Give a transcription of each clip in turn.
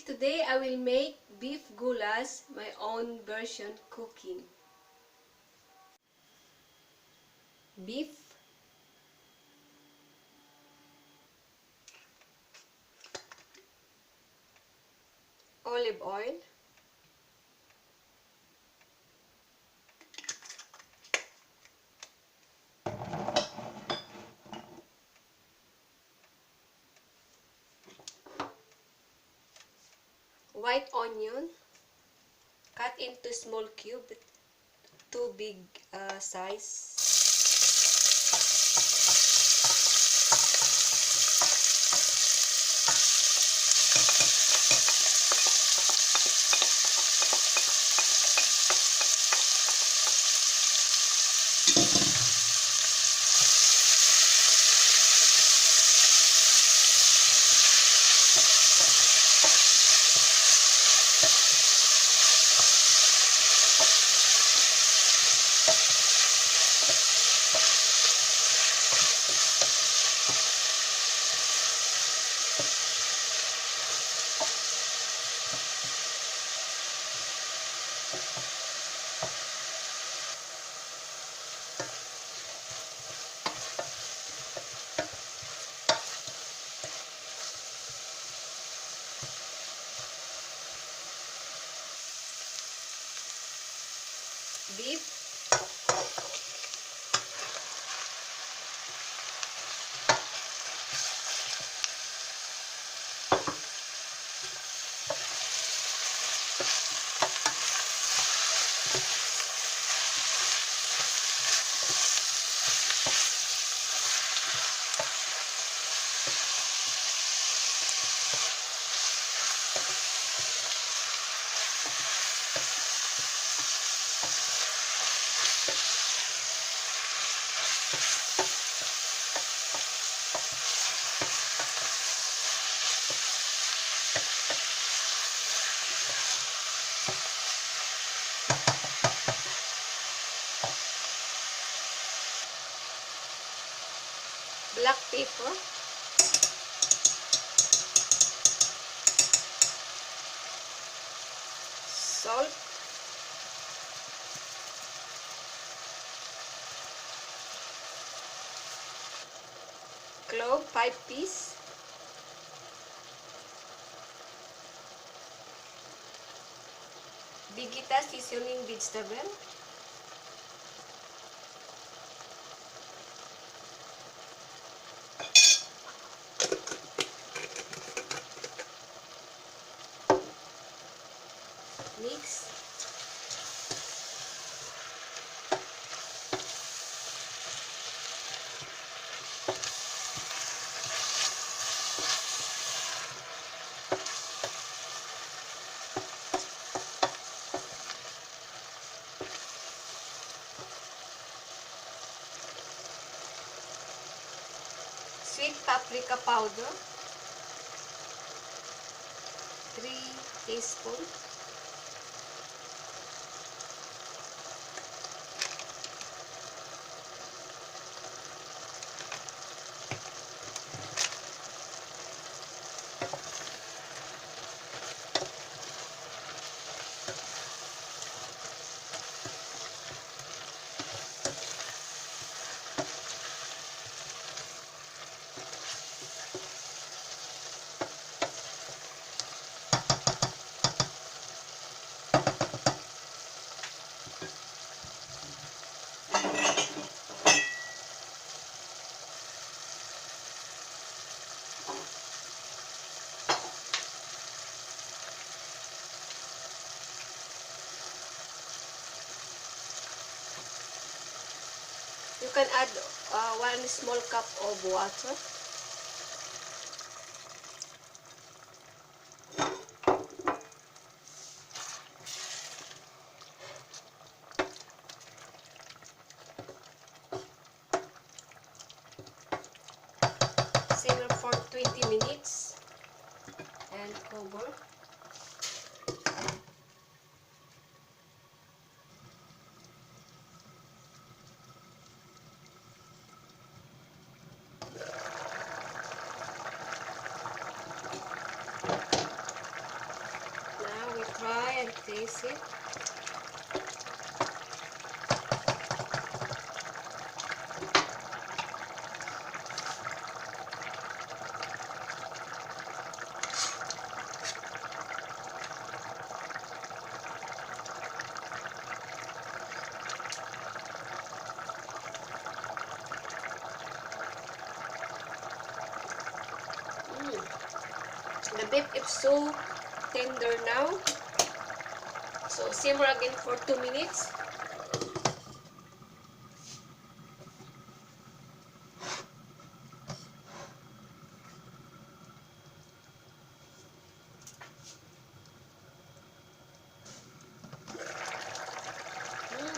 Today I will make beef goulash, my own version cooking. Beef, olive oil, white onion, cut into small cube, too big size. Beef, black pepper, salt, clove 5 pieces, Vegeta seasoning vegetable, mix, sweet paprika powder, 3 teaspoons, you can add 1 small cup of water. Simmer for 20 minutes and cover. beef is so tender now. So simmer again for 2 minutes.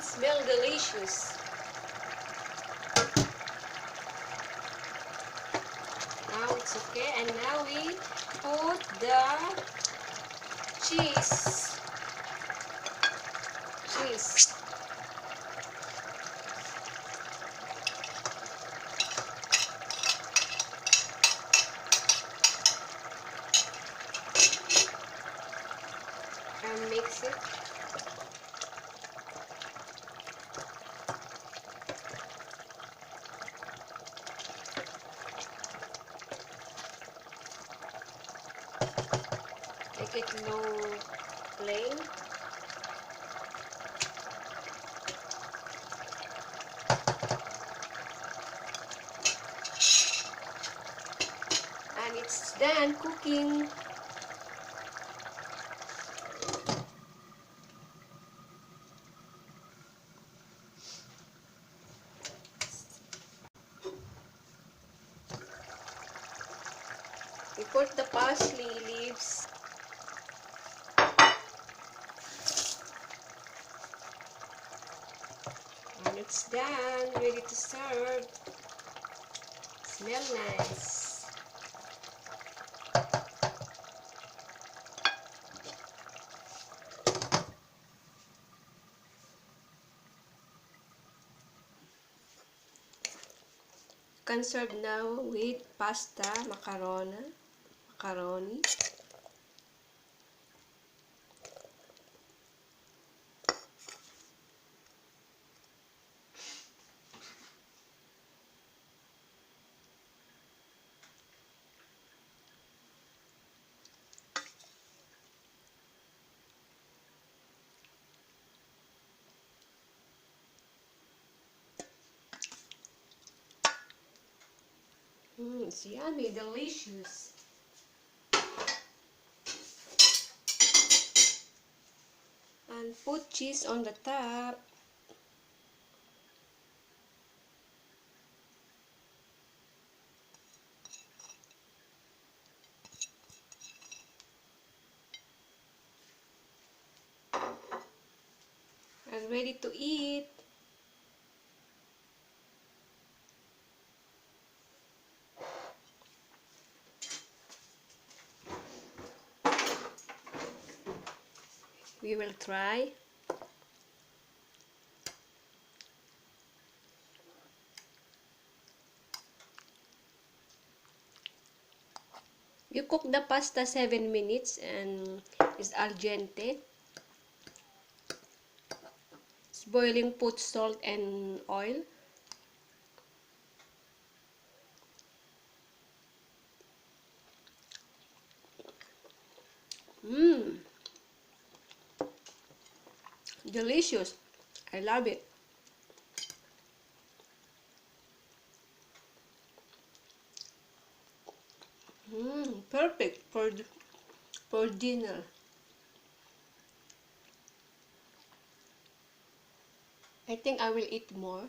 Smell delicious. Now it's okay, and now we put the cheese. And mix it. Make it low flame. And it's done cooking. We put the parsley leaves. And it's done, ready to serve. Smell nice. You can serve now with pasta, macaroni. It's yummy, delicious. And put cheese on the top. And ready to eat. We will try. You cook the pasta 7 minutes and it's al dente. It's boiling, put salt and oil. Delicious. I love it. Perfect for dinner. I think I will eat more.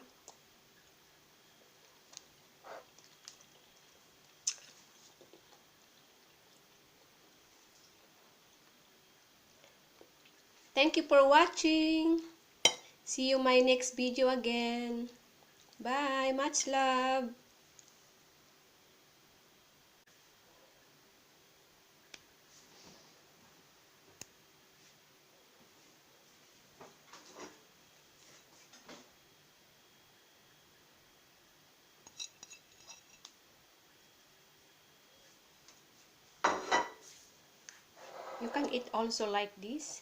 Thank you for watching. See you my next video again. Bye. Much love. You can eat also like this.